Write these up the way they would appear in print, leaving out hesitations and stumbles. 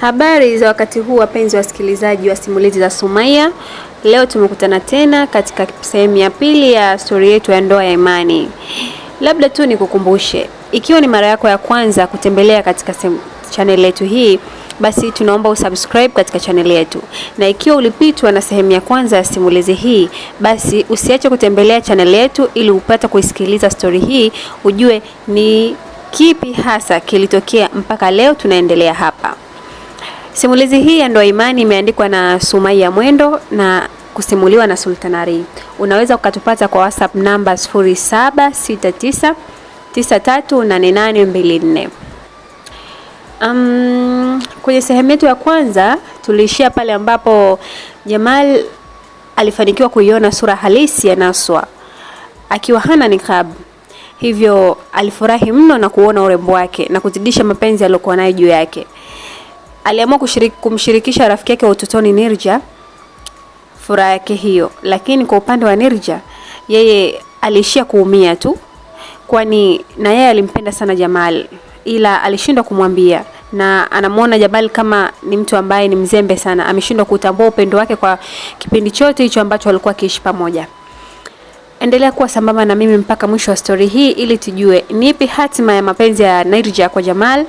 Habari za wakati huu wapenzi wasikilizaji wa simulizi za Sumaiya. Leo tumekutana tena katika sehemu ya pili ya story yetu ya ndoa ya imani. Labda tu nikukumbushe, ikiwa ni mara yako ya kwanza kutembelea katika channel yetu hii, basi tunaomba usubscribe katika channel yetu. Na ikiwa ulipitwa na sehemu ya kwanza ya simulizi hii, basi usiache kutembelea channel yetu ili upate kuisikiliza story hii, ujue ni kipi hasa kilitokea mpaka leo tunaendelea hapa. Simulizi hii ya ndoa imani imeandikwa na Sumaiya Mwendo na kusimuliwa na Sultanari. Unaweza ukatupata kwa WhatsApp namba 0769938824. Kwenye sehemu yetu ya kwanza tuliishia pale ambapo Jamal alifanikiwa kuiona sura halisi ya Naswa akiwa hana niqab. Hivyo alifurahi mno na kuona urembo wake na kuzidisha mapenzi aliyokuwa nayo juu yake. Aliamua kumshirikisha rafiki yake wa utotoni Nirja furaha yake hiyo, lakini kwa upande wa Nirja yeye aliishia kuumia tu, kwani na yeye alimpenda sana Jamal ila alishindwa kumwambia, na anamuona Jamal kama ni mtu ambaye ni mzembe sana, ameshindwa kutambua upendo wake kwa kipindi chote hicho ambacho walikuwa kiishi pamoja. Endelea kuwa sambamba na mimi mpaka mwisho wa story hii ili tujue ni ipi hatima ya mapenzi ya Nirja kwa Jamal.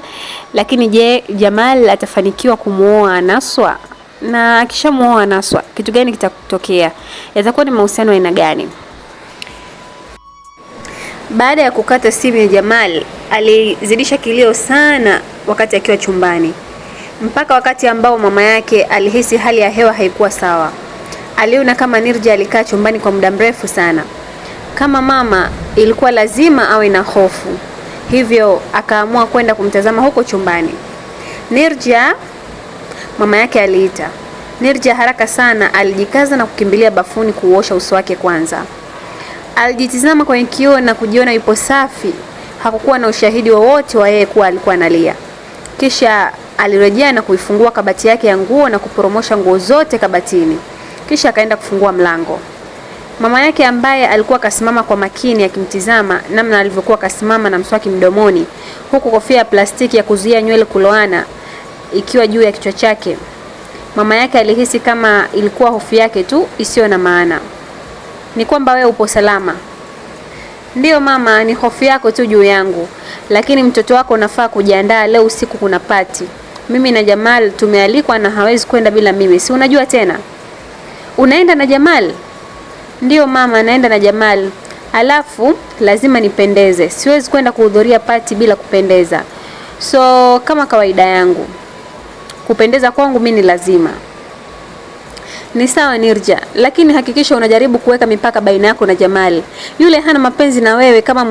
Lakini je, Jamal atafanikiwa kumuoa Naswa? Na akishamuoa Naswa, kitu gani kitatokea? Yatakuwa ni mahusiano aina gani? Baada ya kukata simu ya Jamal, alizidisha kilio sana wakati akiwa chumbani, mpaka wakati ambao mama yake alihisi hali ya hewa haikuwa sawa. Aliona kama Nirja alikaa chumbani kwa muda mrefu sana. Kama mama ilikuwa lazima awe na hofu, hivyo akaamua kwenda kumtazama huko chumbani. Nirja, mama yake aliita. Nirja haraka sana alijikaza na kukimbilia bafuni kuosha uso wake kwanza. Alijitizama kwenye kioo na kujiona yupo safi. Hakukuwa na ushahidi wowote wa yeye kuwa alikuwa analia. Kisha alirejea na kuifungua kabati yake ya nguo na kuporomosha nguo zote kabatini. Kisha akaenda kufungua mlango. Mama yake ambaye alikuwa kasimama kwa makini akimtizama namna alivyokuwa kasimama na mswaki mdomoni, huku kofia ya plastiki ya kuzuia nywele kuloana ikiwa juu ya kichwa chake. Mama yake alihisi kama ilikuwa hofu yake tu isiyo na maana. Ni kwamba wewe upo salama? Ndiyo mama, ni hofu yako tu juu yangu, lakini mtoto wako unafaa kujiandaa, leo usiku kuna pati. Mimi na Jamal tumealikwa na hawezi kwenda bila mimi, si unajua tena? Unaenda na Jamal? Ndiyo mama, naenda na Jamal. Alafu lazima nipendeze, siwezi kwenda kuhudhuria pati bila kupendeza. So kama kawaida yangu, kupendeza kwangu mimi ni lazima. Ni sawa Nirja, lakini hakikisha unajaribu kuweka mipaka baina yako na Jamal. Yule hana mapenzi na wewe kama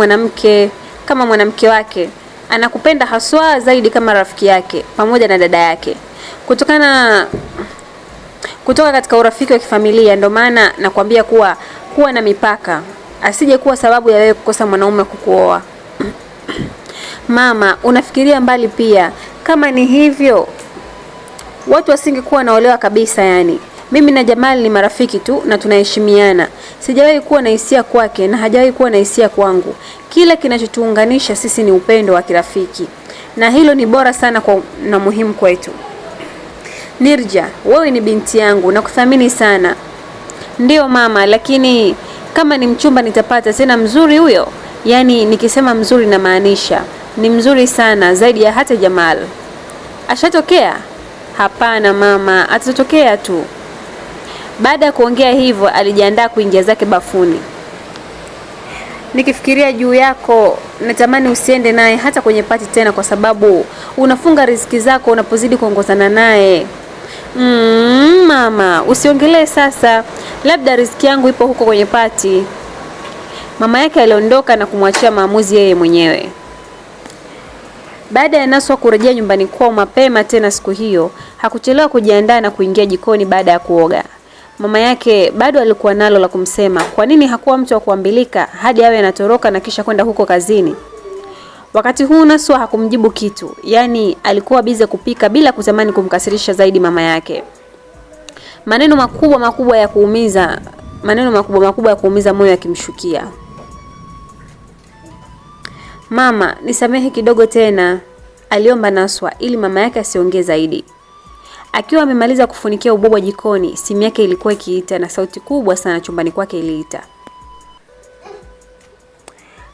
mwanamke wake. Anakupenda haswa zaidi kama rafiki yake pamoja na dada yake. Kutoka katika urafiki wa kifamilia, ndio maana nakwambia kuwa na mipaka, asije kuwa sababu ya wewe kukosa mwanaume kukuoa. Mama, unafikiria mbali pia. Kama ni hivyo, watu wasingekuwa naolewa kabisa yani. Mimi na Jamal ni marafiki tu na tunaheshimiana. Sijawahi kuwa na hisia kwake na hajawahi kuwa na hisia kwangu. Kila kinachotuunganisha sisi ni upendo wa kirafiki. Na hilo ni bora sana na muhimu kwetu. Nirja, wewe ni binti yangu na kuthamini sana. Ndiyo mama, lakini kama ni mchumba nitapata tena mzuri huyo? Yani nikisema mzuri na maanisha ni mzuri sana zaidi ya hata Jamal. Ashatokea? Hapana mama, atatokea tu. Baada ya kuongea hivyo alijiandaa kuingia zake bafuni. Nikifikiria juu yako natamani usiende naye hata kwenye pati tena, kwa sababu unafunga riziki zako unapozidi kuongozana naye. Mama, usiongelee sasa, labda riziki yangu ipo huko kwenye pati. Mama yake aliondoka na kumwachia maamuzi yeye mwenyewe. Baada ya Naswa kurejea nyumbani kwao mapema tena siku hiyo, hakuchelewa kujiandaa na kuingia jikoni baada ya kuoga. Mama yake bado alikuwa nalo la kumsema, kwa nini hakuwa mtu wa kuambilika hadi awe anatoroka na kisha kwenda huko kazini. Wakati huu Naswa hakumjibu kitu, yani alikuwa bize kupika bila kutamani kumkasirisha zaidi mama yake. Maneno makubwa ya kuumiza moyo yakimshukia. Mama, nisamehe kidogo tena, aliomba Naswa ili mama yake asiongee zaidi. Akiwa amemaliza kufunikia ubwabwa jikoni, simu yake ilikuwa ikiita na sauti kubwa sana chumbani kwake iliita.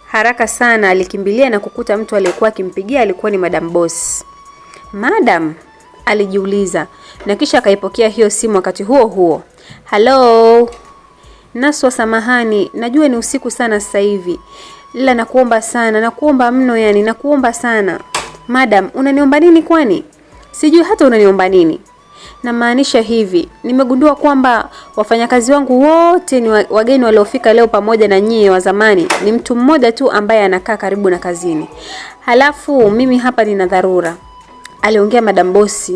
Haraka sana alikimbilia na kukuta mtu aliyekuwa akimpigia alikuwa ni Madam Boss. "Madam?" alijiuliza, na kisha akaipokea hiyo simu wakati huo huo. "Hello? Naswa, samahani, najua ni usiku sana sasa hivi. Ila nakuomba sana, nakuomba mno yani, nakuomba sana." "Madam, unaniomba nini kwani?" "Sijui hata unaniomba nini." "Namaanisha hivi, nimegundua kwamba wafanyakazi wangu wote ni wageni waliofika leo pamoja na nyie wa zamani. Ni mtu mmoja tu ambaye anakaa karibu na kazini. Halafu mimi hapa nina dharura." Aliongea Madam Boss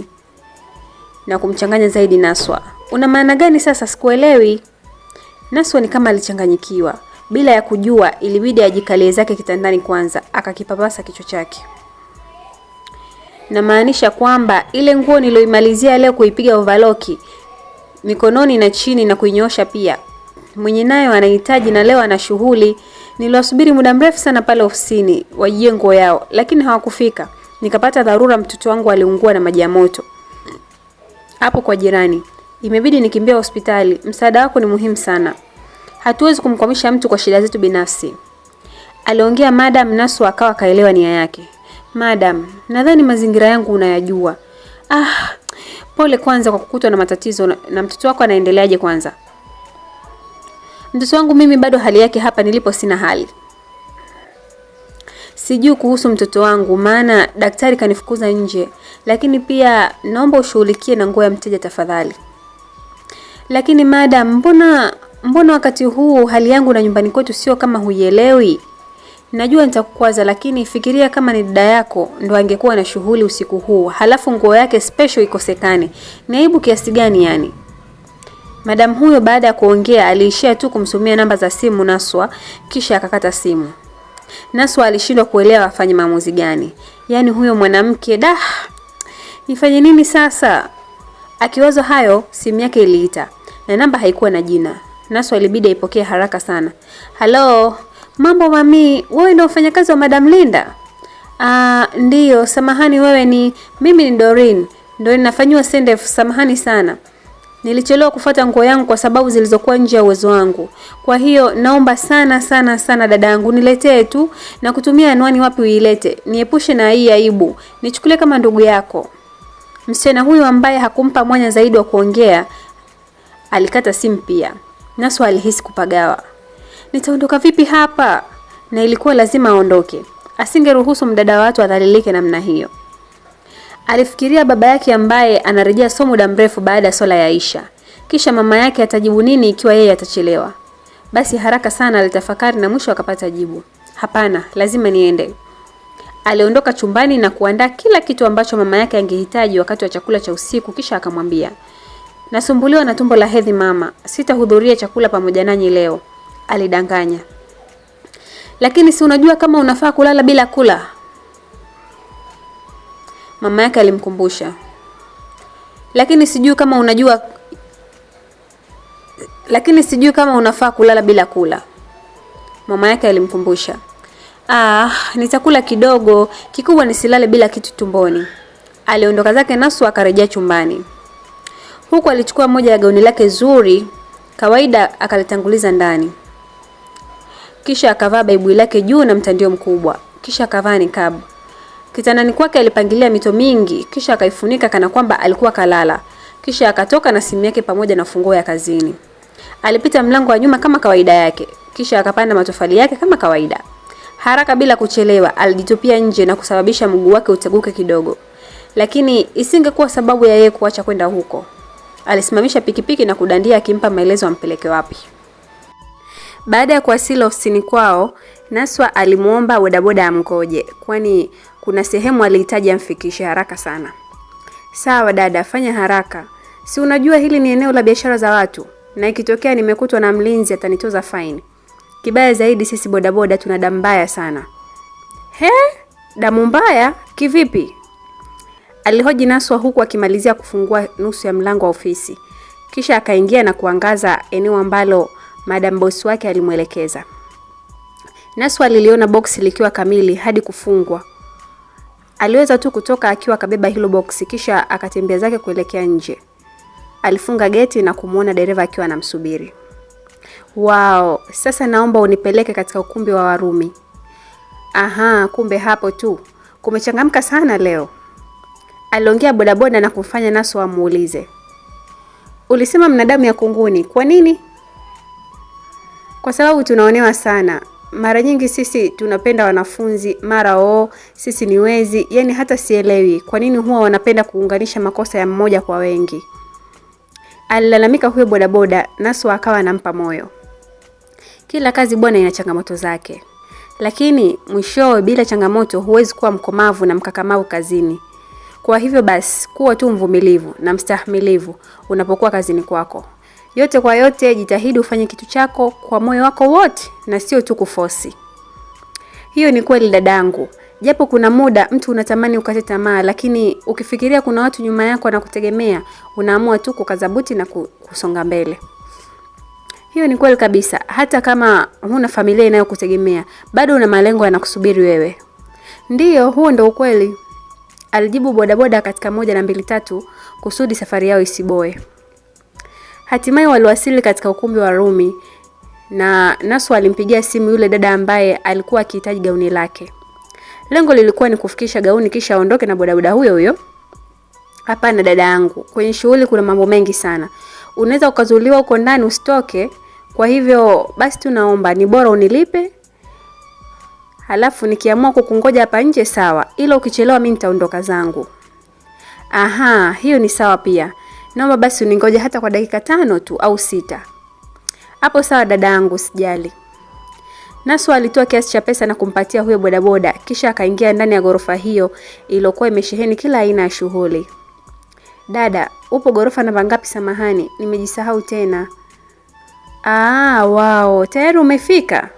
na kumchanganya zaidi Naswa. "Una maana gani sasa, sikuelewi?" Naswa ni kama alichanganyikiwa. Bila ya kujua ilibidi ajikalie zake kitandani kwanza, akakipapasa kichwa chake. "Namaanisha kwamba ile nguo niloimalizia leo kuipiga overlock mikononi na chini na kuinyosha pia, mwenye nayo anahitaji na leo ana shughuli. Niliwasubiri muda mrefu sana pale ofisini wajie nguo yao, lakini hawakufika. Nikapata dharura, mtoto wangu aliungua na maji ya moto hapo kwa jirani. Imebidi nikimbia hospitali. Msaada wako ni muhimu sana. Hatuwezi kumkwamisha mtu kwa shida zetu binafsi." Aliongea Madam. Naswa akawa kaelewa nia yake. "Madam, nadhani mazingira yangu unayajua." Pole kwanza kwa kukutwa na matatizo. Na mtoto wako anaendeleaje kwanza?" "Mtoto wangu mimi bado hali yake hapa nilipo sina hali. Sijui kuhusu mtoto wangu maana daktari kanifukuza nje, lakini pia naomba ushughulikie na nguo ya mteja tafadhali." "Lakini Madam, mbona wakati huu hali yangu na nyumbani kwetu sio kama huielewi? Najua nitakukwaza, lakini fikiria kama ni dada yako ndo angekuwa na shughuli usiku huu, halafu nguo yake special ikosekane. Ni aibu kiasi gani yani?" Madam huyo baada ya kuongea aliishia tu kumsumia namba za simu Naswa, kisha akakata simu. Naswa alishindwa kuelewa afanye maamuzi gani. Yaani huyo mwanamke nifanye nini sasa? Akiwaza hayo, simu yake iliita na namba haikuwa na jina. Naswa ilibidi aipokee haraka sana. "Hello, mambo mami, wewe ndio mfanyakazi wa Madam Linda?" Ndiyo, samahani wewe ni..." "Mimi ni Doreen, ndio ninafanywa send off, samahani sana. Nilichelewa kufuata nguo yangu kwa sababu zilizokuwa nje ya uwezo wangu. Kwa hiyo naomba sana sana sana dadangu niletee tu, na kutumia anwani wapi uilete. Niepushe na hii aibu. Nichukulie kama ndugu yako." Msichana huyu ambaye hakumpa mwanya zaidi wa kuongea alikata simu pia. Naswa alihisi kupagawa. Nitaondoka vipi hapa? Na ilikuwa lazima aondoke. Asingeruhusu mdada watu adhalilike namna hiyo. Alifikiria baba yake ambaye anarejea somo muda mrefu baada ya swala ya Isha. Kisha mama yake atajibu nini ikiwa yeye atachelewa? Basi haraka sana alitafakari na mwisho akapata jibu. "Hapana, lazima niende." Aliondoka chumbani na kuandaa kila kitu ambacho mama yake angehitaji wakati wa chakula cha usiku, kisha akamwambia, "Nasumbuliwa na tumbo la hedhi mama, sitahudhuria chakula pamoja nanyi leo." Alidanganya. "Lakini si unajua kama unafaa kulala bila kula?" Mama yake alimkumbusha. Lakini sijui kama unafaa kulala bila kula." Mama yake alimkumbusha. Nitakula kidogo, kikubwa nisilale bila kitu tumboni." Aliondoka zake Naswa akarejea chumbani. Huku alichukua moja ya gauni lake zuri, kawaida akalitanguliza ndani. Kisha akavaa baibui lake juu na mtandio mkubwa. Kisha akavaa nikabu. Kitandani kwake alipangilia mito mingi, kisha akaifunika kana kwamba alikuwa kalala. Kisha akatoka na simu yake pamoja na funguo ya kazini. Alipita mlango wa nyuma kama kawaida yake, kisha akapanda matofali yake kama kawaida. Haraka bila kuchelewa alijitupia nje na kusababisha mguu wake uteguke kidogo. Lakini isingekuwa sababu ya yeye kuacha kwenda huko. Alisimamisha pikipiki na kudandia akimpa maelezo ampeleke wapi. Baada ya kuwasili ofisini kwao, Naswa alimuomba bodaboda amgoje, kwani kuna sehemu alihitaji amfikishe haraka sana. "Sawa dada, fanya haraka. Si unajua hili ni eneo la biashara za watu, na ikitokea nimekutwa na mlinzi atanitoza fine. Kibaya zaidi sisi bodaboda tuna damu mbaya sana." Damu mbaya? Kivipi? Alihoji Naswa huku akimalizia kufungua nusu ya mlango wa ofisi. Kisha akaingia na kuangaza eneo ambalo Madam Boss wake alimuelekeza. Naswa aliliona boksi likiwa kamili hadi kufungwa. Aliweza tu kutoka akiwa akabeba hilo boksi, kisha akatembea zake kuelekea nje. Alifunga geti na kumuona dereva akiwa anamsubiri. Wow, sasa naomba unipeleke katika ukumbi wa Warumi. Aha, kumbe hapo tu. Kumechangamka sana leo. Aliongea bodaboda na kumfanya Naswa amuulize. Ulisema mna damu ya kunguni, kwa nini? Kwa sababu tunaonewa sana. Mara nyingi sisi tunapenda wanafunzi, mara sisi ni wezi, yani hata sielewi kwa nini huwa wanapenda kuunganisha makosa ya mmoja kwa wengi. Alilalamika huyo bodaboda. Naswa akawa anampa moyo. Kila kazi bwana ina changamoto zake. Lakini mwishowe bila changamoto huwezi kuwa mkomavu na mkakamavu kazini. Kwa hivyo basi kuwa tu mvumilivu na mstahimilivu unapokuwa kazini kwako. Yote kwa yote jitahidi ufanye kitu chako kwa moyo wako wote na sio tu kufosi. Hiyo ni kweli dadangu. Japo kuna muda mtu unatamani ukate tamaa, lakini ukifikiria kuna watu nyuma yako wanakutegemea, unaamua tu kukazabuti na kusonga mbele. Hiyo ni kweli kabisa. Hata kama huna familia inayokutegemea, bado una malengo yanakusubiri wewe. Ndiyo, huo ndio ukweli. Alijibu bodaboda katika 1 na 2 3 kusudi safari yao isiboe. Hatimaye waliwasili katika ukumbi wa Rumi na Naswa alimpigia simu yule dada ambaye alikuwa akihitaji gauni lake. Lengo lilikuwa ni kufikisha gauni kisha aondoke na bodaboda huyo. Hapana dada yangu, kwenye shughuli kuna mambo mengi sana. Unaweza ukazuliwa uko ndani usitoke. Kwa hivyo basi tunaomba ni bora unilipe. Halafu nikiamua kukungoja hapa nje sawa, ila ukichelewa mimi nitaondoka zangu. Aha, hiyo ni sawa pia. Naomba basi uningoje hata kwa dakika 5 tu au 6. Hapo sawa dada yangu, sijali. Naswa alitoa kiasi cha pesa na kumpatia huyo bodaboda, kisha akaingia ndani ya gorofa hiyo iliyokuwa imesheheni kila aina ya shughuli. Dada, upo gorofa namba ngapi samahani? Nimejisahau tena. Wow, tayari umefika?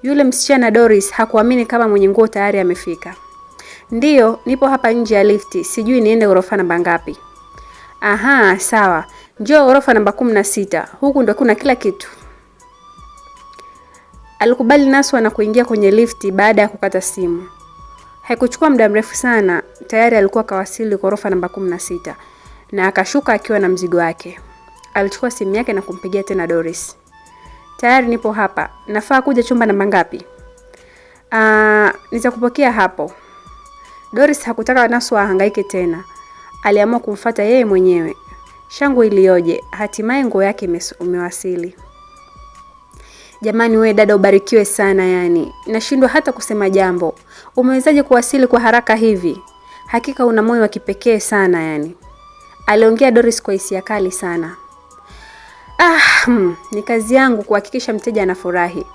Yule msichana Doris hakuamini kama mwenye nguo tayari amefika. Ndiyo, nipo hapa nje ya lifti, sijui niende gorofa namba ngapi. Aha, sawa. Njoo gorofa namba 16. Huku ndo kuna kila kitu. Alikubali Naswa na kuingia kwenye lifti baada ya kukata simu. Haikuchukua muda mrefu sana, tayari alikuwa kawasili gorofa namba 16 na akashuka akiwa na mzigo wake. Alichukua simu yake na kumpigia tena Doris. Tayari nipo hapa. Nafaa kuja chumba namba ngapi? Nitakupokea hapo. Doris hakutaka Naswa ahangaike tena. Aliamua kumfuata yeye mwenyewe. Shangwe ilioje, hatimaye nguo yake umewasili. Jamani we dada ubarikiwe sana yani. Nashindwa hata kusema jambo. Umewezaje kuwasili kwa haraka hivi? Hakika una moyo wa kipekee sana yani. Aliongea Doris kwa hisia kali sana. Ni kazi yangu kuhakikisha mteja anafurahi.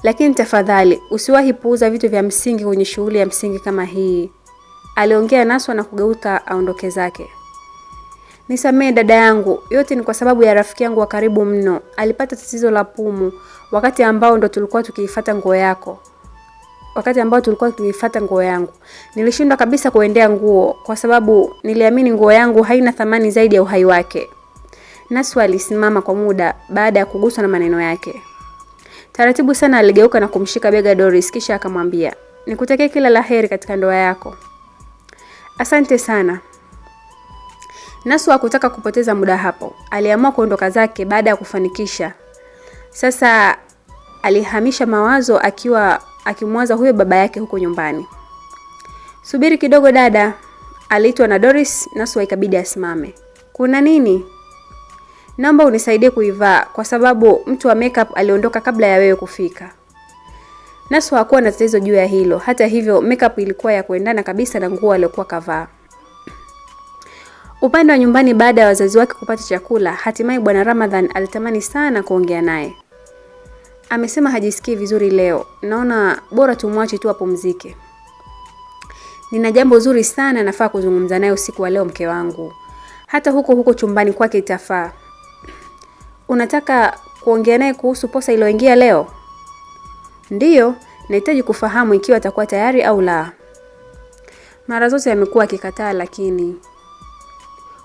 Lakini tafadhali usiwahi puuza vitu vya msingi kwenye shughuli ya msingi kama hii. Aliongea Naswa na kugeuka aondoke zake. Nisamee dada yangu, yote ni kwa sababu ya rafiki yangu wa karibu mno. Alipata tatizo la pumu wakati ambao ndo tulikuwa tukiifuata nguo yako. Wakati ambao tulikuwa tukiifuata nguo yangu. Nilishindwa kabisa kuendea nguo kwa sababu niliamini nguo yangu haina thamani zaidi ya uhai wake. Naswa alisimama kwa muda baada ya kuguswa na maneno yake. Taratibu sana aligeuka na kumshika bega Doris kisha akamwambia, "Nikutakie kila laheri katika ndoa yako." Asante sana. Naswa hakutaka kupoteza muda hapo. Aliamua kuondoka zake baada ya kufanikisha. Sasa alihamisha mawazo akiwa akimwaza huyo baba yake huko nyumbani. Subiri kidogo dada. Aliitwa na Doris. Naswa ikabidi asimame. Kuna nini? Naomba unisaidie kuivaa kwa sababu mtu wa makeup aliondoka kabla ya wewe kufika. Naswa hakuwa na tatizo juu ya hilo. Hata hivyo makeup ilikuwa ya kuendana kabisa na nguo aliyokuwa kavaa. Upande wa nyumbani baada ya wazazi wake kupata chakula, hatimaye Bwana Ramadhan alitamani sana kuongea naye. Amesema hajisikii vizuri leo. Naona bora tumwache tu apumzike. Nina jambo zuri sana nafaa kuzungumza naye usiku wa leo mke wangu. Hata huko chumbani kwake itafaa. Unataka kuongea naye kuhusu posa iliyoingia leo? Ndiyo, nahitaji kufahamu ikiwa atakuwa tayari au la. Mara zote amekuwa akikataa lakini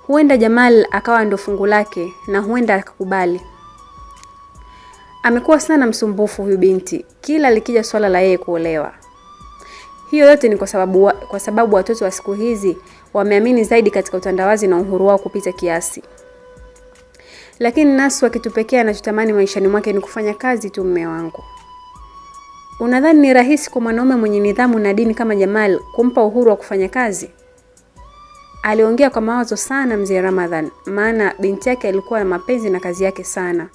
huenda Jamal akawa ndo fungu lake na huenda akakubali. Amekuwa sana msumbufu huyu binti. Kila likija swala la yeye kuolewa. Hiyo yote ni kwa sababu watoto wa siku hizi wameamini zaidi katika utandawazi na uhuru wao kupita kiasi. Lakini Naswa kitu pekee anachotamani maishani mwake ni kufanya kazi tu. Mume wangu, unadhani ni rahisi kwa mwanaume mwenye nidhamu na dini kama Jamal kumpa uhuru wa kufanya kazi? Aliongea kwa mawazo sana mzee Ramadhan, maana binti yake alikuwa na mapenzi na kazi yake sana.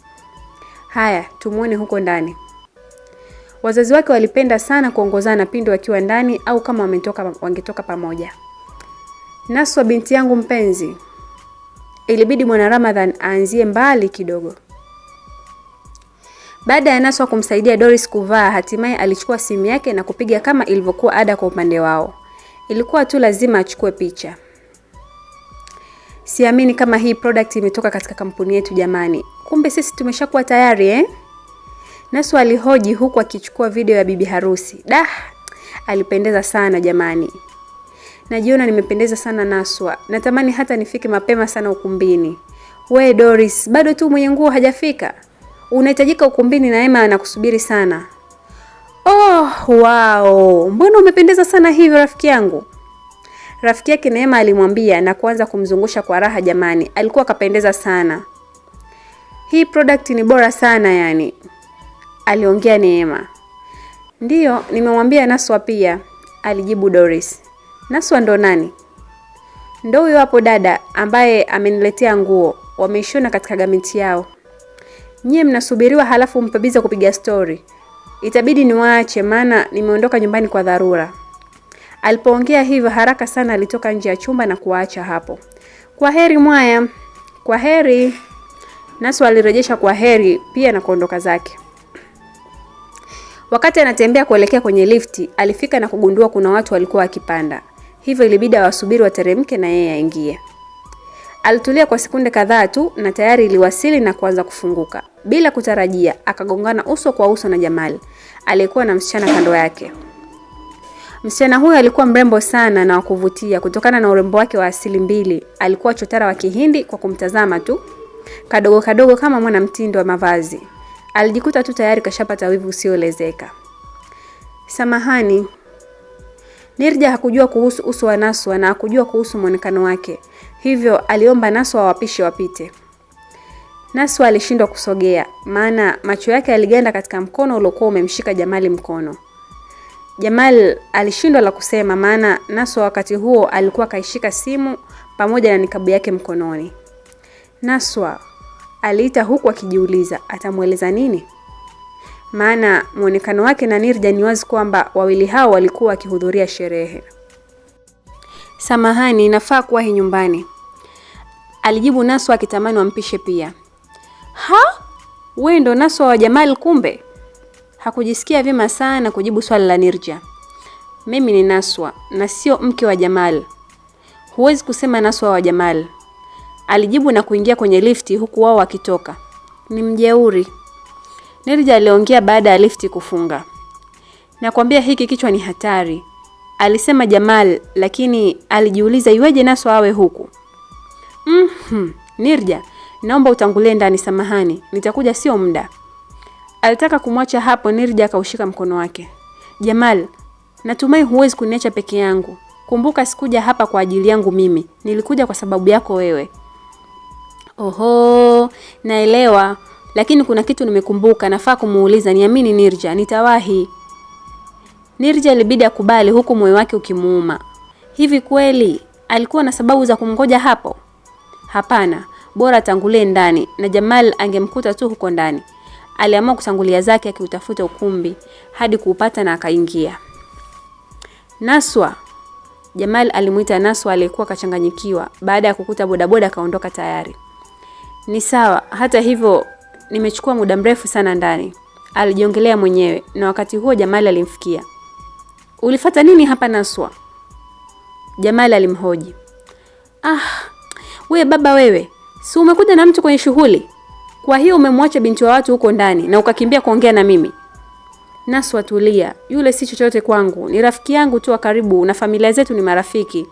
Haya, tumuone huko ndani. Wazazi wake walipenda sana kuongozana pindi wakiwa ndani au kama wangetoka pamoja. Naswa binti yangu mpenzi, ilibidi mwana Ramadhan aanzie mbali kidogo. Baada ya Naswa kumsaidia Doris kuvaa, hatimaye alichukua simu yake na kupiga kama ilivyokuwa ada kwa upande wao. Ilikuwa tu lazima achukue picha. Siamini kama hii product imetoka katika kampuni yetu jamani. Kumbe sisi tumeshakuwa tayari Naswa alihoji huku akichukua video ya bibi harusi. Alipendeza sana jamani. Najiona nimependeza sana Naswa. Natamani hata nifike mapema sana ukumbini. We Doris, bado tu mwenye nguo hajafika. Unahitajika ukumbini na Emma anakusubiri sana. Oh, wow. Mbona umependeza sana hivyo rafiki yangu? Rafiki yake Neema alimwambia na kuanza kumzungusha kwa raha jamani. Alikuwa kapendeza sana. Hii product ni bora sana yani, aliongea Neema. Ndiyo, nimemwambia Naswa pia, alijibu Doris. Naswa ndo nani? Ndo huyo hapo dada ambaye ameniletea nguo. Wameishona katika gamenti yao. Nyie mnasubiriwa halafu mpebiza kupiga story. Itabidi niwaache maana nimeondoka nyumbani kwa dharura. Alipoongea hivyo haraka sana alitoka nje ya chumba na kuacha hapo. Kwa heri mwaya. Kwa heri. Naswa alirejesha kwa heri pia na kuondoka zake. Wakati anatembea kuelekea kwenye lifti, alifika na kugundua kuna watu walikuwa wakipanda. Hivyo ilibidi awasubiri wateremke na yeye aingie. Alitulia kwa sekunde kadhaa tu na tayari iliwasili na kuanza kufunguka. Bila kutarajia, akagongana uso kwa uso na Jamal, aliyekuwa na msichana kando yake. Msichana huyo alikuwa mrembo sana na wakuvutia kutokana na urembo wake wa asili mbili. Alikuwa chotara wa Kihindi kwa kumtazama tu. Kadogo kadogo kama mwana mtindo wa mavazi. Alijikuta tu tayari kashapata wivu usiolezeka. Samahani. Nirja hakujua kuhusu uso wa Naswa na hakujua kuhusu muonekano wake. Hivyo aliomba Naswa wapishe wapite. Naswa alishindwa kusogea, maana macho yake yaliganda katika mkono uliokuwa umemshika Jamali mkono. Jamal alishindwa la kusema maana Naswa wakati huo alikuwa kaishika simu pamoja na nikabu yake mkononi. Naswa aliita huku akijiuliza atamueleza nini? Maana muonekano wake na Nirja ni wazi kwamba wawili hao walikuwa wakihudhuria sherehe. Samahani, nafaa kuwahi nyumbani, alijibu Naswa akitamani wampishe pia. Wewe ndo Naswa wa Jamal kumbe? Hakujisikia vyema sana kujibu swali la Nirja. Mimi ni Naswa na sio mke wa Jamal. Huwezi kusema Naswa wa Jamal, alijibu na kuingia kwenye lifti huku wao wakitoka. Ni mjeuri, Nirja aliongea baada ya lifti kufunga. Nakwambia hiki kichwa ni hatari, alisema Jamal, lakini alijiuliza iweje Naswa awe huku. Nirja, naomba utangulie ndani, samahani, nitakuja sio muda. Alitaka kumwacha hapo, Nirja akaushika mkono wake. Jamal, natumai huwezi kuniacha peke yangu. Kumbuka sikuja hapa kwa ajili yangu mimi, nilikuja kwa sababu yako wewe. Oho, naelewa, lakini kuna kitu nimekumbuka, nafaa kumuuliza. Niamini Nirja, nitawahi. Nirja ilibidi akubali huku moyo wake ukimuuma. Hivi kweli alikuwa na sababu za kumngoja hapo? Hapana, bora tangulie ndani na Jamal angemkuta tu huko ndani. Aliamua kutangulia zake akiutafuta ukumbi hadi kuupata na akaingia. Naswa, Jamal alimuita Naswa aliyekuwa kachanganyikiwa baada ya kukuta bodaboda kaondoka tayari. Ni sawa, hata hivyo nimechukua muda mrefu sana ndani, alijiongelea mwenyewe, na wakati huo Jamal alimfikia. Ulifuata nini hapa Naswa? Jamal alimhoji. Wewe baba wewe, si umekuja na mtu kwenye shughuli? Kwa hiyo umemwacha binti wa watu huko ndani na ukakimbia kuongea na mimi? Naswa, tulia, yule si chochote kwangu, ni rafiki yangu tu wa karibu na familia zetu ni marafiki.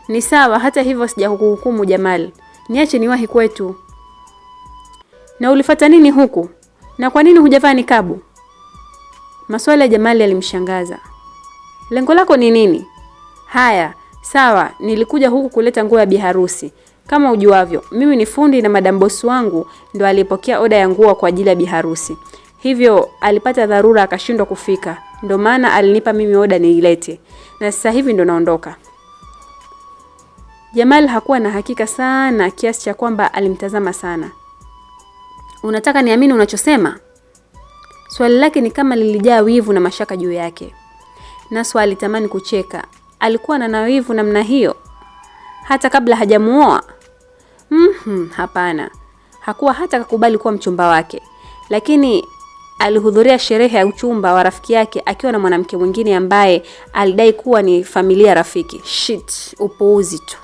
Ni sawa, hata hivyo sijakuhukumu Jamal. Niache niwahi kwetu. Na ulifuata nini huku? Na kwa nini hujavaa nikabu? Maswali ya Jamal yalimshangaza. Lengo lako ni nini? Haya, sawa, nilikuja huku kuleta nguo ya biharusi. Kama ujuavyo, mimi ni fundi na madam boss wangu ndo alipokea oda ya nguo kwa ajili ya biharusi. Hivyo alipata dharura akashindwa kufika. Ndo maana alinipa mimi oda niilete. Na sasa hivi ndo naondoka. Jamal hakuwa na hakika sana kiasi cha kwamba alimtazama sana. Unataka niamini unachosema? Swali lake ni kama lilijaa wivu na mashaka juu yake. Naswa alitamani kucheka. Alikuwa na wivu namna hiyo hata kabla hajamuoa? Hapana. Hakuwa hata kukubali kuwa mchumba wake. Lakini alihudhuria sherehe ya uchumba wa rafiki yake akiwa na mwanamke mwingine ambaye alidai kuwa ni familia rafiki. Shit, upuuzi tu.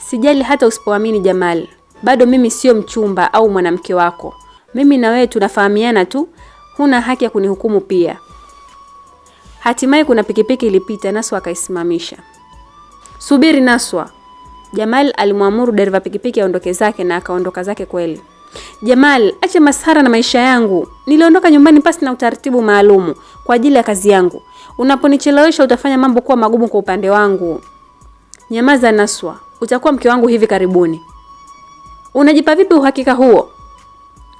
Sijali hata usipoamini Jamal. Bado mimi sio mchumba au mwanamke wako. Mimi na wewe tunafahamiana tu. Huna haki ya kunihukumu pia. Hatimaye kuna pikipiki ilipita. Naswa akaisimamisha. Subiri Naswa. Jamal alimwamuru dereva pikipiki aondoke zake na akaondoka zake kweli. Jamal, acha masahara na maisha yangu. Niliondoka nyumbani pasi na utaratibu maalumu kwa ajili ya kazi yangu. Unaponichelewesha utafanya mambo kuwa magumu kwa upande wangu. Nyamaza Naswa. Utakuwa mke wangu hivi karibuni. Unajipa vipi uhakika huo?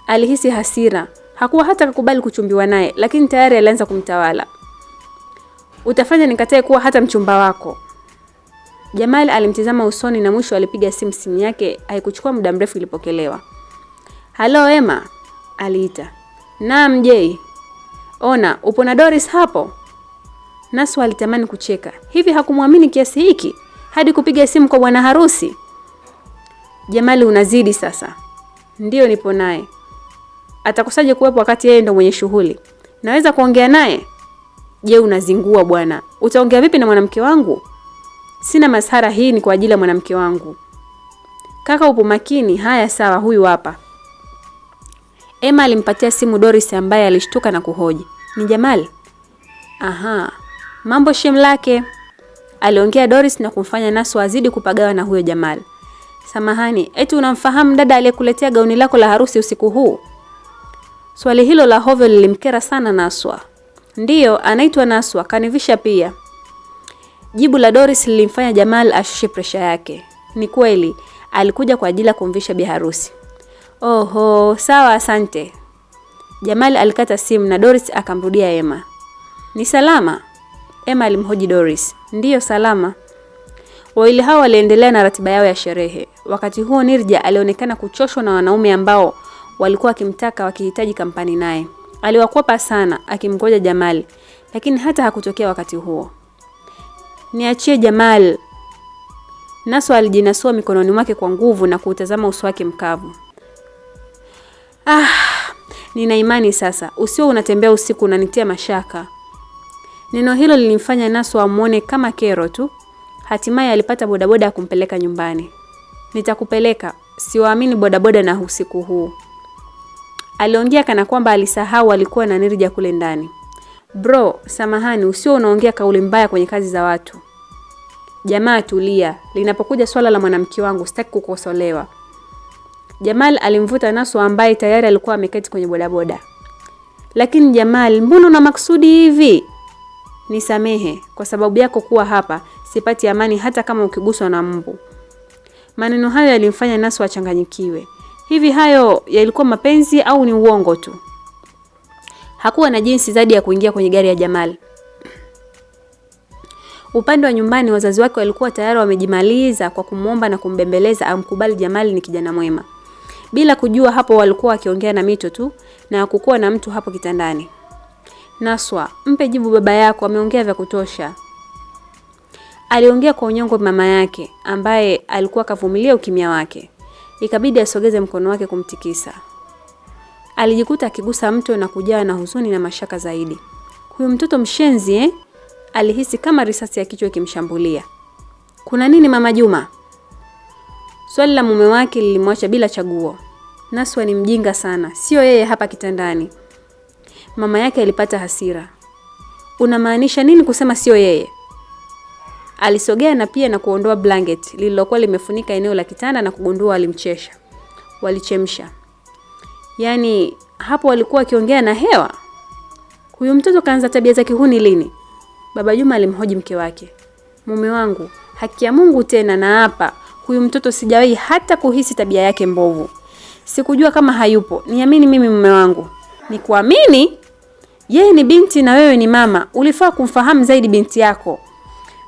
Alihisi hasira. Hakuwa hata kukubali kuchumbiwa naye, lakini tayari alianza kumtawala. Utafanya nikatae kuwa hata mchumba wako. Jamal alimtizama usoni na mwisho alipiga simu yake haikuchukua muda mrefu ilipokelewa. Halo Emma, aliita. Naam Jay. Ona, upo na Doris hapo? Naswa alitamani kucheka. Hivi hakumwamini kiasi hiki hadi kupiga simu kwa bwana harusi? Jamal unazidi sasa. Ndiyo nipo naye. Atakusaje kuwepo wakati yeye ndo mwenye shughuli? Naweza kuongea naye? Je, unazingua bwana. Utaongea vipi na mwanamke wangu? Sina masahara, hii ni kwa ajili ya mwanamke wangu. Kaka upo makini? Haya sawa, huyu hapa. Emma alimpatia simu Doris ambaye alishtuka na kuhoji. Ni Jamal? Aha. Mambo shem lake. Aliongea Doris na kumfanya Naswa azidi kupagawa na huyo Jamal. Samahani, eti unamfahamu dada aliyekuletea gauni lako la harusi usiku huu? Swali hilo la hovyo lilimkera sana Naswa. Ndiyo, anaitwa Naswa, kanivisha pia. Jibu la Doris lilimfanya Jamal ashushe presha yake. Ni kweli, alikuja kwa ajili ya kumvisha bi harusi. Oho, sawa asante. Jamal alikata simu na Doris akamrudia Emma. Ni salama? Emma alimhoji Doris. Ndiyo salama. Wawili hao waliendelea na ratiba yao ya sherehe. Wakati huo Nirja alionekana kuchoshwa na wanaume ambao walikuwa wakimtaka wakihitaji kampani naye. Aliwakwepa sana akimgoja Jamal, lakini hata hakutokea wakati huo. Niachie Jamal. Naswa alijinasua mikononi mwake kwa nguvu na kuutazama uso wake mkavu. Nina imani sasa. Usio unatembea usiku unanitia mashaka. Neno hilo lilimfanya Naswa amuone kama kero tu. Hatimaye alipata bodaboda ya kumpeleka nyumbani. Nitakupeleka. Siwaamini bodaboda na usiku huu. Aliongea kana kwamba alisahau alikuwa na Nirja kule ndani. Bro, samahani, usio unaongea kauli mbaya kwenye kazi za watu. Jamaa tulia. Linapokuja swala la mwanamke wangu sitaki kukosolewa. Jamal alimvuta Naswa ambaye tayari alikuwa ameketi kwenye bodaboda. Lakini Jamal, mbona una maksudi hivi? Nisamehe, kwa sababu yako kuwa hapa, sipati amani hata kama ukiguswa na mbu. Maneno hayo yalimfanya Naswa achanganyikiwe. Hivi hayo yalikuwa mapenzi au ni uongo tu? Hakuwa na jinsi zaidi ya kuingia kwenye gari ya Jamal. Upande wa nyumbani wazazi wake walikuwa tayari wamejimaliza kwa kumuomba na kumbembeleza amkubali Jamal ni kijana mwema. Bila kujua hapo walikuwa wakiongea na mito tu na hakukuwa na mtu hapo kitandani. Naswa, mpe jibu baba yako, ameongea vya kutosha. Aliongea kwa unyongo mama yake ambaye alikuwa kavumilia ukimya wake. Ikabidi asogeze mkono wake kumtikisa. Alijikuta akigusa mto na kujawa na huzuni na mashaka zaidi. Huyu mtoto mshenzi Alihisi kama risasi ya kichwa ikimshambulia. Kuna nini Mama Juma? Swali la mume wake lilimwacha bila chaguo. Naswa ni mjinga sana, sio yeye hapa kitandani. Mama yake alipata hasira. Unamaanisha nini kusema sio yeye? Alisogea na pia na kuondoa blanket lililokuwa limefunika eneo la kitanda na kugundua alimchesha. Walichemsha. Yaani hapo walikuwa wakiongea na hewa. Huyu mtoto kaanza tabia za kihuni lini? Baba Juma alimhoji mke wake. Mume wangu, haki ya Mungu tena na hapa, huyu mtoto sijawahi hata kuhisi tabia yake mbovu. Sikujua kama hayupo. Niamini mimi mume wangu. Nikuamini? Yeye ni binti na wewe ni mama. Ulifaa kumfahamu zaidi binti yako.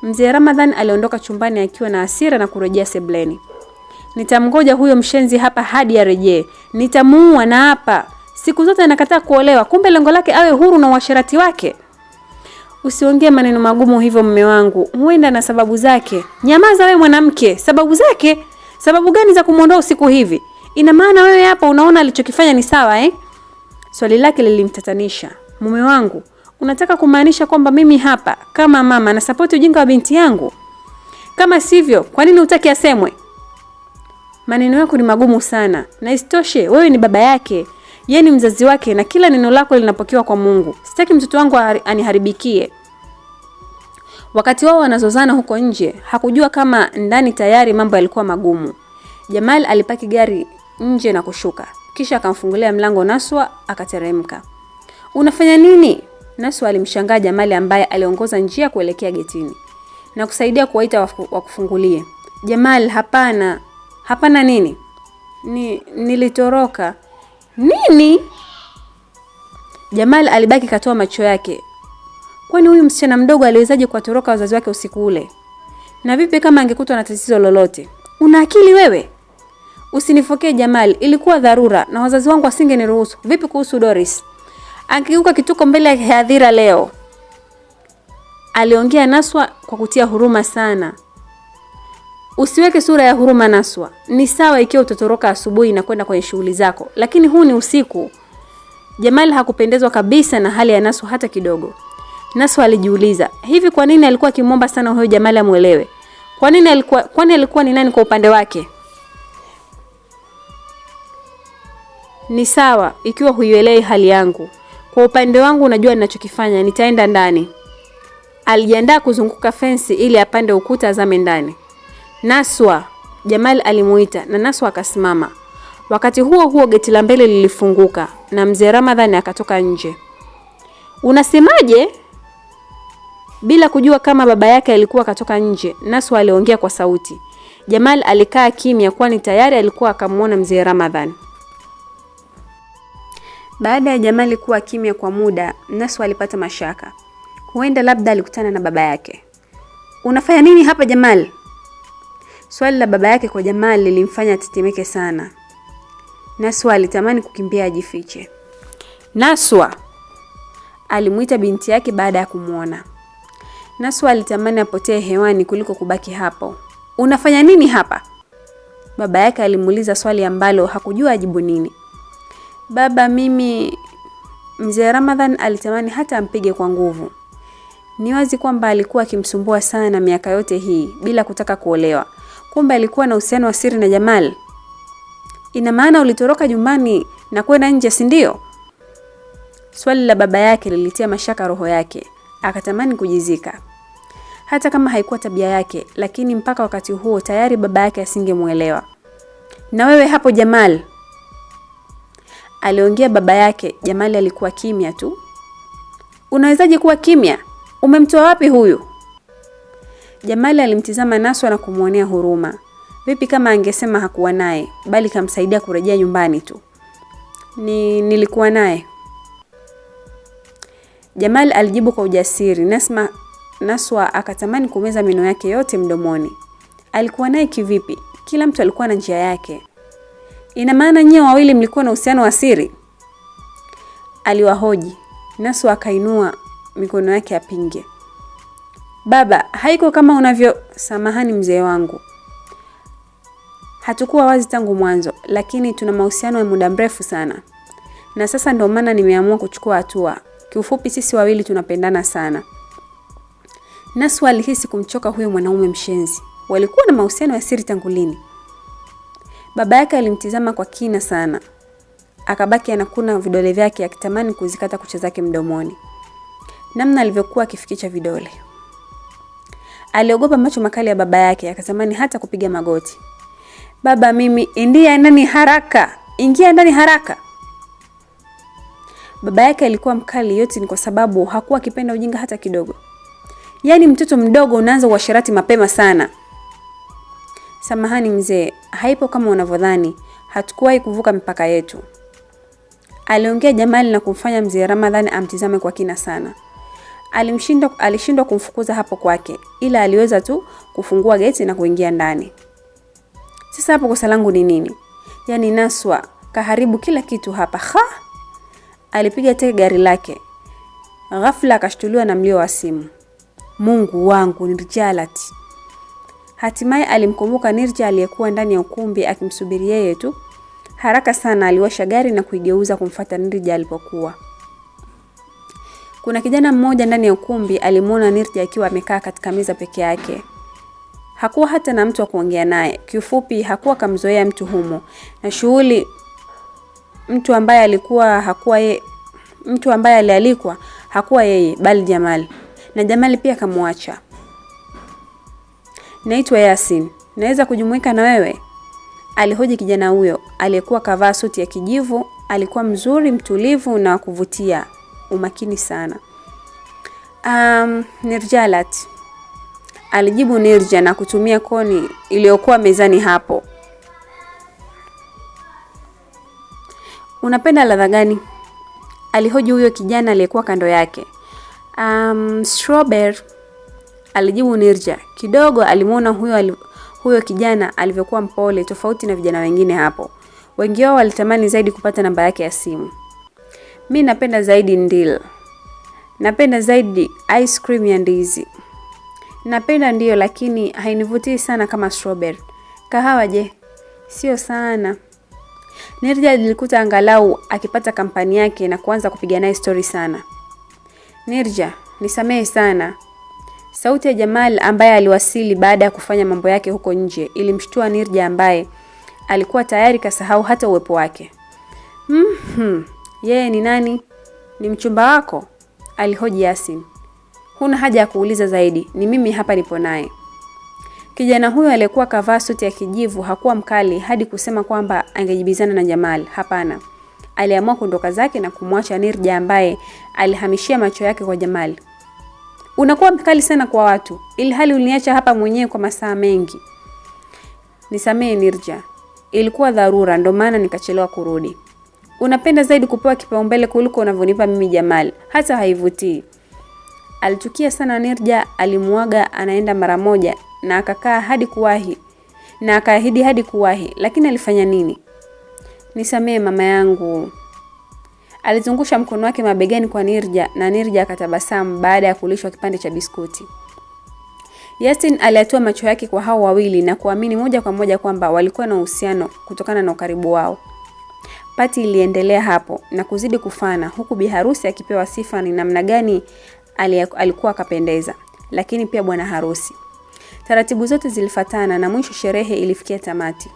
Mzee Ramadhan aliondoka chumbani akiwa na hasira na kurejea sebleni. Nitamngoja huyo mshenzi hapa hadi arejee. Nitamuua na hapa. Siku zote anakataa kuolewa. Kumbe lengo lake awe huru na uasherati wake. Usiongee maneno magumu hivyo mume wangu. Huenda na sababu zake. Nyamaza wewe mwanamke. Sababu zake? Sababu gani za kumuondoa usiku hivi? Ina maana wewe hapa unaona alichokifanya ni sawa Swali lake lilimtatanisha. Mume wangu, unataka kumaanisha kwamba mimi hapa kama mama na support ujinga wa binti yangu? Kama sivyo, kwa nini hutaki asemwe? Maneno yako ni magumu sana. Na isitoshe, wewe ni baba yake. Yeye ni mzazi wake na kila neno lako linapokewa kwa Mungu. Sitaki mtoto wangu aniharibikie. Wakati wao wanazozana huko nje, hakujua kama ndani tayari mambo yalikuwa magumu. Jamal alipaki gari nje na kushuka. Kisha akamfungulia mlango Naswa akateremka. Unafanya nini? Naswa alimshangaa Jamali ambaye aliongoza njia kuelekea getini na kusaidia kuwaita wakufungulie. Jamal, hapana. Hapana nini? Nilitoroka. Nini? Jamal alibaki katoa macho yake. Kwani huyu msichana mdogo aliwezaje kuwatoroka wazazi wake usiku ule? Na vipi kama angekutwa na tatizo lolote? Una akili wewe? Usinifokee Jamal, ilikuwa dharura na wazazi wangu wasingeniruhusu. Vipi kuhusu Doris? Angeuka kituko mbele ya hadhira leo. Aliongea Naswa kwa kutia huruma sana. Usiweke sura ya huruma Naswa. Ni sawa ikiwa utatoroka asubuhi na kwenda kwenye shughuli zako, lakini huu ni usiku. Jamal hakupendezwa kabisa na hali ya Naswa hata kidogo. Naswa alijiuliza, hivi kwa nini alikuwa akimwomba sana huyo Jamal amuelewe? Kwani alikuwa ni nani kwa upande wake? Ni sawa ikiwa huielewi hali yangu. Kwa upande wangu unajua ninachokifanya, nitaenda ndani. Alijiandaa kuzunguka fensi ili apande ukuta azame ndani. Naswa, Jamal alimuita na Naswa akasimama. Wakati huo huo geti la mbele lilifunguka na mzee Ramadhani akatoka nje. Unasemaje? Bila kujua kama baba yake alikuwa katoka nje, Naswa aliongea kwa sauti. Jamal alikaa kimya kwani tayari alikuwa akamuona mzee Ramadhani. Baada ya Jamali kuwa kimya kwa muda, Naswa alipata mashaka. Huenda labda alikutana na baba yake. Unafanya nini hapa Jamal? Swali la baba yake kwa Jamal lilimfanya atetemeke sana. Naswa alitamani kukimbia ajifiche. Naswa alimuita binti yake baada ya kumuona. Naswa alitamani apotee hewani kuliko kubaki hapo. Unafanya nini hapa? Baba yake alimuuliza swali ambalo hakujua ajibu nini. Baba, mimi... Mzee Ramadhan alitamani hata ampige kwa nguvu. Ni wazi kwamba alikuwa akimsumbua sana miaka yote hii bila kutaka kuolewa. Kumbe alikuwa na uhusiano wa siri na Jamal. Ina maana ulitoroka nyumbani na kwenda nje, si ndio? Swali la baba yake lilitia mashaka roho yake. Akatamani kujizika. Hata kama haikuwa tabia yake, lakini mpaka wakati huo tayari baba yake asingemuelewa. Na wewe hapo Jamal? Aliongea baba yake. Jamali alikuwa kimya tu. Unawezaje kuwa kimya? Umemtoa wapi huyu? Jamali alimtizama Naswa na kumuonea huruma. Vipi kama angesema hakuwa naye, bali kamsaidia kurejea nyumbani tu? Nilikuwa naye. Jamali alijibu kwa ujasiri. Naswa akatamani kumeza meno yake yote mdomoni. Alikuwa naye kivipi? Kila mtu alikuwa na njia yake. Ina maana nyewe wawili mlikuwa na uhusiano wa siri? Aliwahoji. Naswa akainua mikono yake apinge. Baba, haiko kama unavyo... Samahani mzee wangu. Hatukuwa wazi tangu mwanzo, lakini tuna mahusiano ya muda mrefu sana. Na sasa ndio maana nimeamua kuchukua hatua. Kiufupi sisi wawili tunapendana sana. Naswa alihisi kumchoka huyo mwanaume mshenzi. Walikuwa na mahusiano ya siri tangu lini? Baba yake alimtizama kwa kina sana. Akabaki anakuna vidole vyake akitamani kuzikata kucha zake mdomoni. Namna alivyokuwa akifikicha vidole. Aliogopa macho makali ya baba yake, akatamani hata kupiga magoti. Baba, mimi ingia ndani haraka. Ingia ndani haraka. Baba yake alikuwa mkali, yote ni kwa sababu hakuwa akipenda ujinga hata kidogo. Yaani mtoto mdogo unaanza uasherati mapema sana. Samahani mzee, haipo kama unavyodhani. Hatukuwahi kuvuka mipaka yetu. Aliongea Jamali na kumfanya mzee Ramadhani amtizame kwa kina sana. Alishindwa kumfukuza hapo kwake, ila aliweza tu kufungua geti na kuingia ndani. Sasa hapo kosa langu ni nini? Yaani Naswa kaharibu kila kitu hapa. Alipiga teke gari lake. Ghafla akashtuliwa na mlio wa simu. Mungu wangu, Nirjalat. Hatimaye alimkumbuka Nirja aliyekuwa ndani ya ukumbi akimsubiri yeye tu. Haraka sana aliwasha gari na kuigeuza kumfuata Nirja alipokuwa. Kuna kijana mmoja ndani ya ukumbi alimuona Nirja akiwa amekaa katika meza peke yake. Hakuwa hata na mtu wa kuongea naye. Kiufupi hakuwa kamzoea mtu humo. Na shughuli mtu ambaye alialikwa hakuwa yeye bali Jamal. Na Jamal pia kamwacha. Naitwa Yasin. Naweza kujumuika na wewe? Alihoji kijana huyo aliyekuwa kavaa suti ya kijivu. Alikuwa mzuri, mtulivu na kuvutia, umakini sana. Nirjalat, alijibu Nirja na kutumia koni iliyokuwa mezani hapo. Unapenda ladha gani? Alihoji huyo kijana aliyekuwa kando yake. Strawberry, alijibu Nirja. Kidogo alimuona huyo kijana alivyokuwa mpole tofauti na vijana wengine hapo. Wengi wao walitamani zaidi kupata namba yake ya simu. Mimi napenda zaidi ndil. Napenda zaidi ice cream ya ndizi. Napenda ndio, lakini hainivutii sana kama strawberry. Kahawa je? Sio sana. Nirja alikuta angalau akipata kampani yake na kuanza kupiga naye story sana. Nirja, nisamehe sana. Sauti ya Jamal ambaye aliwasili baada ya kufanya mambo yake huko nje ilimshtua Nirja ambaye alikuwa tayari kasahau hata uwepo wake. Yeye ni nani? Ni mchumba wako? Alihoji Yasin. Huna haja ya kuuliza zaidi, ni mimi hapa nipo naye. Kijana huyo aliyekuwa kavaa suti ya kijivu hakuwa mkali hadi kusema kwamba angejibizana na Jamal. Hapana. Aliamua kuondoka zake na kumwacha Nirja ambaye alihamishia macho yake kwa Jamal. Unakuwa mkali sana kwa watu, ili hali uliniacha hapa mwenyewe kwa masaa mengi. Nisamehe Nirja. Ilikuwa dharura ndio maana nikachelewa kurudi. Unapenda zaidi kupewa kipaumbele kuliko unavyonipa mimi Jamal. Hata haivutii. Alichukia sana Nirja, alimuaga anaenda mara moja na akakaa hadi kuwahi. Na akaahidi hadi kuwahi, lakini alifanya nini? Nisamehe mama yangu. Alizungusha mkono wake mabegani kwa Nirja na Nirja akatabasamu baada ya kulishwa kipande cha biskuti. Yasin aliatua macho yake kwa hao wawili na kuamini moja kwa moja kwamba walikuwa na uhusiano kutokana na ukaribu wao. Pati iliendelea hapo na kuzidi kufana huku biharusi akipewa sifa ni namna gani alikuwa akapendeza, lakini pia bwana harusi. Taratibu zote zilifatana na mwisho sherehe ilifikia tamati.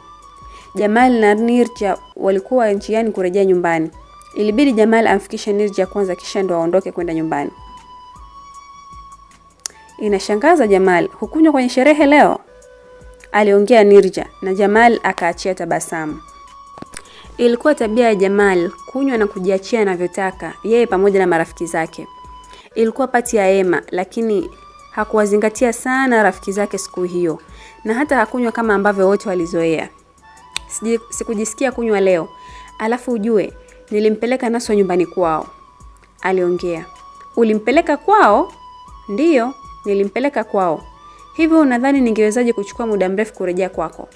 Jamal na Nirja walikuwa njiani kurejea nyumbani. Ilibidi Jamal amfikishe Nirja kwanza kisha ndo aondoke kwenda nyumbani. Inashangaza Jamal, hukunywa kwenye sherehe leo? Aliongea Nirja na Jamal akaachia tabasamu. Ilikuwa tabia ya Jamal kunywa na kujiachia anavyotaka yeye pamoja na marafiki zake. Ilikuwa pati ya Ema, lakini hakuwazingatia sana rafiki zake siku hiyo na hata hakunywa kama ambavyo wote walizoea. Sikujisikia kunywa leo. Alafu ujue nilimpeleka Naswa nyumbani kwao. Aliongea. Ulimpeleka kwao? Ndiyo, nilimpeleka kwao. Hivyo unadhani ningewezaje kuchukua muda mrefu kurejea kwako?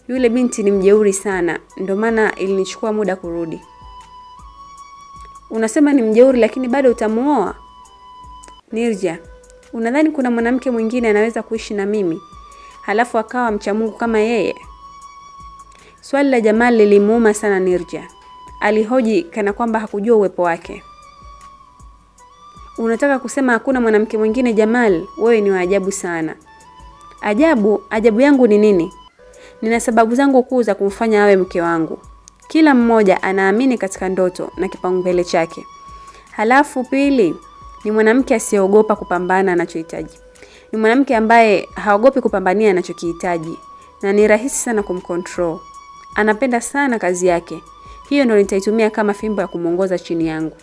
Yule binti ni mjeuri sana, ndio maana ilinichukua muda kurudi. Unasema ni mjeuri lakini bado utamuoa? Nirja, unadhani kuna mwanamke mwingine anaweza kuishi na mimi halafu akawa mcha Mungu kama yeye? Swali la Jamal lilimuuma sana Nirja. Alihoji kana kwamba hakujua uwepo wake. Unataka kusema hakuna mwanamke mwingine Jamal? Wewe ni wa ajabu sana. Ajabu yangu ni nini? Nina sababu zangu kuu za kumfanya awe mke wangu. Kila mmoja anaamini katika ndoto na kipaumbele chake. Halafu pili, ni mwanamke asiyeogopa kupambana anachohitaji. Ni mwanamke ambaye haogopi kupambania anachokihitaji na ni rahisi sana kumcontrol. Anapenda sana kazi yake. Hiyo ndio nitaitumia kama fimbo ya kumuongoza chini yangu.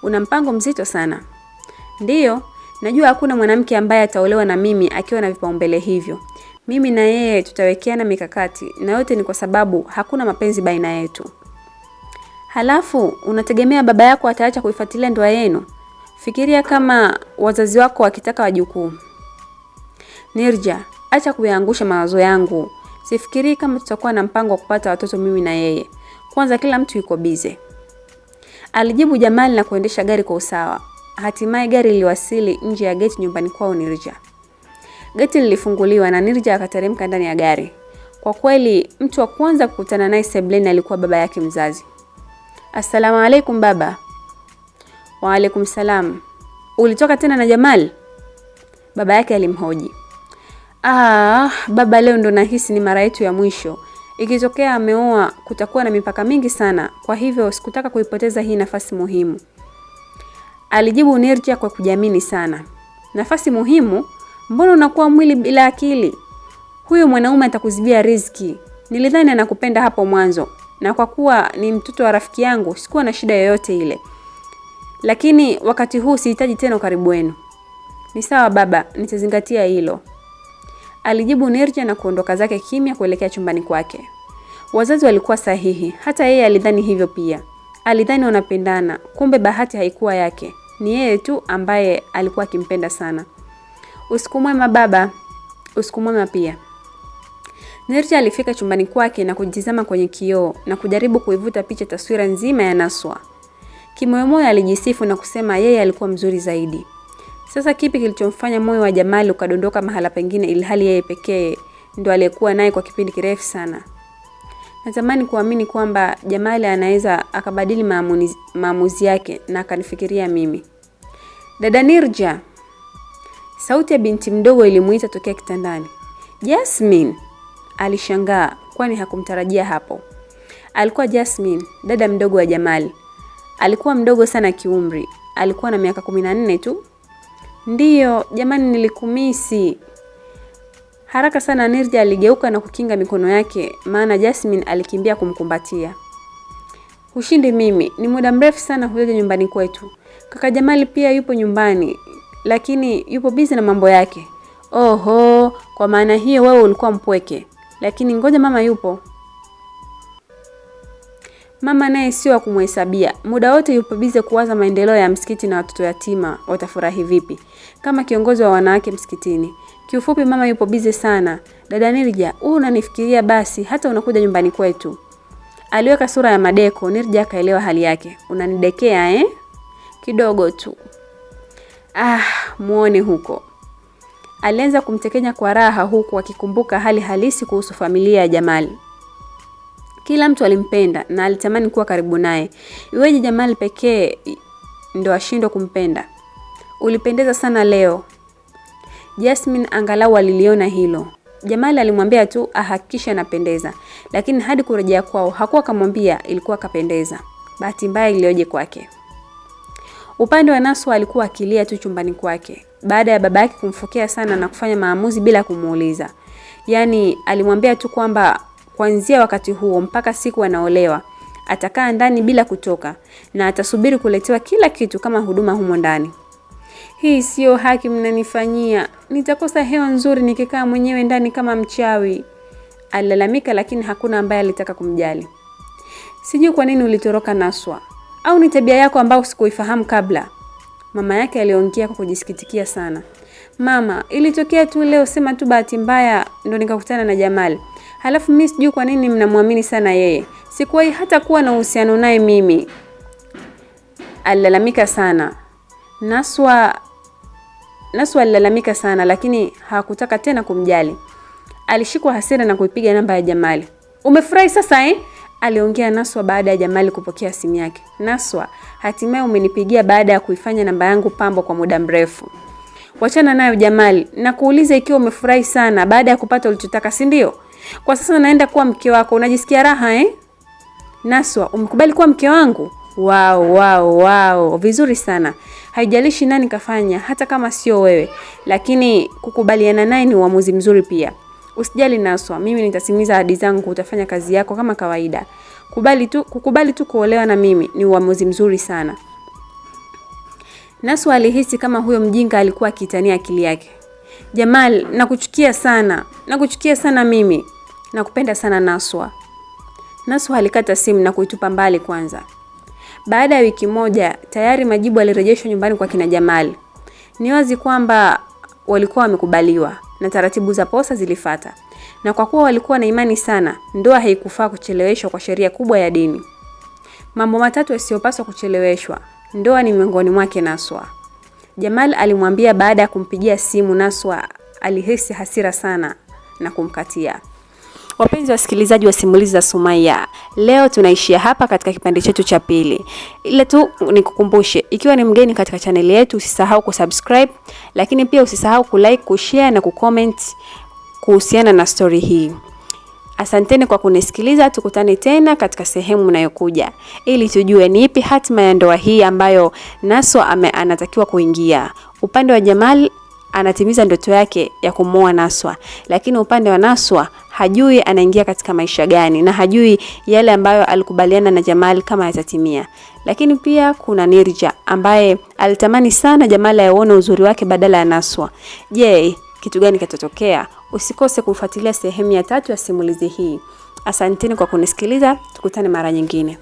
Una mpango mzito sana. Ndiyo, najua hakuna mwanamke ambaye ataolewa na mimi akiwa na vipaumbele hivyo. Mimi na yeye tutawekeana mikakati, na yote ni kwa sababu hakuna mapenzi baina yetu. Halafu, unategemea baba yako ataacha kuifuatilia ndoa yenu? Fikiria kama wazazi wako wakitaka wajukuu. Nirja, acha kuyaangusha mawazo yangu. Sifikiri kama tutakuwa na mpango wa kupata watoto mimi na yeye. Kwanza kila mtu yuko bize. Alijibu Jamal na kuendesha gari kwa usawa. Hatimaye gari liliwasili nje ya geti nyumbani kwao Nirja. Geti lilifunguliwa na Nirja akateremka ndani ya gari. Kwa kweli, mtu wa kwanza kukutana naye sebleni alikuwa baba yake mzazi. Assalamu alaikum baba. Wa alaikum salam. Ulitoka tena na Jamal? Baba yake alimhoji. Baba, leo ndo nahisi ni mara yetu ya mwisho. Ikitokea ameoa kutakuwa na mipaka mingi sana, kwa hivyo sikutaka kuipoteza hii nafasi muhimu. Alijibu Nirja kwa kujiamini sana. Nafasi muhimu? Mbona unakuwa mwili bila akili? Huyo mwanaume atakuzibia riziki. Nilidhani anakupenda hapo mwanzo, na kwa kuwa ni mtoto wa rafiki yangu sikuwa na shida yoyote ile. Lakini wakati huu sihitaji tena ukaribu wenu. Ni sawa baba, nitazingatia hilo. Alijibu Nirja na kuondoka zake kimya kuelekea chumbani kwake. Wazazi walikuwa sahihi, hata yeye alidhani hivyo pia. Alidhani wanapendana, kumbe bahati haikuwa yake. Ni yeye tu ambaye alikuwa akimpenda sana. Usiku mwema baba. Usiku mwema pia. Nirja alifika chumbani kwake na kujitazama kwenye kioo na kujaribu kuivuta picha taswira nzima ya Naswa. Kimoyomoyo alijisifu na kusema yeye alikuwa mzuri zaidi. Sasa kipi kilichomfanya moyo wa Jamal ukadondoka mahala pengine ilhali yeye pekee ndo aliyekuwa naye kwa kipindi kirefu sana? Natamani kuamini kwamba Jamal anaweza akabadili maamuzi yake na akanifikiria mimi. Dada Nirja. Sauti ya binti mdogo ilimuita tokea kitandani. Jasmine. Alishangaa kwani hakumtarajia hapo. Alikuwa Jasmine, dada mdogo wa Jamal. Alikuwa mdogo sana kiumri. Alikuwa na miaka 14 tu. Ndiyo, jamani nilikumisi. Haraka sana Nirja aligeuka na kukinga mikono yake, maana Jasmine alikimbia kumkumbatia. Ushindi mimi, ni muda mrefu sana hujaja nyumbani kwetu. Kaka Jamal pia yupo nyumbani, lakini yupo busy na mambo yake. Oho, kwa maana hiyo wewe ulikuwa mpweke. Lakini ngoja mama yupo. Mama naye sio wa kumhesabia. Muda wote yupo busy kuwaza maendeleo ya msikiti na watoto yatima watafurahi vipi kama kiongozi wa wanawake msikitini. Kiufupi mama yupo busy sana. Dada Nirja, unanifikiria basi hata unakuja nyumbani kwetu. Aliweka sura ya madeko. Nirja akaelewa hali yake. Unanidekea Kidogo tu. Muone huko. Alianza kumtekenya kwa raha huku akikumbuka hali halisi kuhusu familia ya Jamal. Kila mtu alimpenda na alitamani kuwa karibu naye. Iweje Jamal pekee ndo ashindwe kumpenda? Ulipendeza sana leo. Jasmine angalau aliliona hilo. Jamal alimwambia tu ahakikishe anapendeza, lakini hadi kurejea kwao hakuwa kamwambia ilikuwa kapendeza. Bahati mbaya ilioje kwake. Upande wa Naswa alikuwa akilia tu chumbani kwake baada ya baba yake kumfokea sana na kufanya maamuzi bila kumuuliza. Yaani alimwambia tu kwamba kuanzia wakati huo mpaka siku anaolewa atakaa ndani bila kutoka na atasubiri kuletewa kila kitu kama huduma humo ndani. Hii sio haki mnanifanyia. Nitakosa hewa nzuri nikikaa mwenyewe ndani kama mchawi. Alilalamika lakini hakuna ambaye alitaka kumjali. Sijui kwa nini ulitoroka Naswa. Au ni tabia yako ambayo sikuifahamu kabla? Mama yake aliongea kwa kujisikitikia sana. Mama, ilitokea tu leo, sema tu bahati mbaya ndo nikakutana na Jamal. Halafu mimi sijui kwa nini mnamwamini sana yeye. Sikuwahi hata kuwa na uhusiano naye mimi. Alilalamika sana. Naswa alilalamika sana lakini hakutaka tena kumjali. Alishikwa hasira na kuipiga namba ya Jamal. Umefurahi sasa Aliongea Naswa baada ya Jamal kupokea simu yake. Naswa, hatimaye umenipigia baada ya kuifanya namba yangu pambo kwa muda mrefu. Wachana nayo Jamal, nakuuliza ikiwa umefurahi sana baada ya kupata ulichotaka, si ndio? Kwa sasa naenda kuwa mke wako, unajisikia raha Naswa, umekubali kuwa mke wangu? Wow, vizuri sana. Haijalishi nani kafanya hata kama sio wewe, lakini kukubaliana naye ni uamuzi mzuri pia. Usijali Naswa, mimi nitatimiza ahadi zangu, utafanya kazi yako kama kawaida. Kukubali tu kuolewa na mimi ni uamuzi mzuri sana. Naswa alihisi kama huyo mjinga alikuwa akitania akili yake. Jamal, nakuchukia sana mimi. Nakupenda sana Naswa. Naswa alikata simu na kuitupa mbali kwanza. Baada ya wiki moja, tayari majibu alirejeshwa nyumbani kwa kina Jamal. Ni wazi kwamba walikuwa wamekubaliwa na taratibu za posa zilifuata. Na kwa kuwa walikuwa na imani sana, ndoa haikufaa kucheleweshwa kwa sheria kubwa ya dini. Mambo matatu yasiyopaswa kucheleweshwa. Ndoa ni miongoni mwake Naswa. Jamal alimwambia baada ya kumpigia simu. Naswa alihisi hasira sana na kumkatia. Wapenzi wasikilizaji wa simulizi za Sumaiya, leo tunaishia hapa katika kipande chetu cha pili. Ile tu nikukumbushe, ikiwa ni mgeni katika chaneli yetu, usisahau kusubscribe, lakini pia usisahau kulike, kushare na kucomment kuhusiana na story hii. Asanteni kwa kunisikiliza. Tukutane tena katika sehemu inayokuja ili tujue ni ipi hatima ya ndoa hii ambayo Naswa anatakiwa kuingia. Upande wa Jamal anatimiza ndoto yake ya kumuoa Naswa, lakini upande wa Naswa hajui anaingia katika maisha gani na hajui yale ambayo alikubaliana na Jamal kama yatatimia. Lakini pia kuna Nirja ambaye alitamani sana Jamal aone uzuri wake badala ya Naswa. Je, kitu gani kitatokea? Usikose kufuatilia sehemu ya 3 ya simulizi hii. Asanteni kwa kunisikiliza. Tukutane mara nyingine.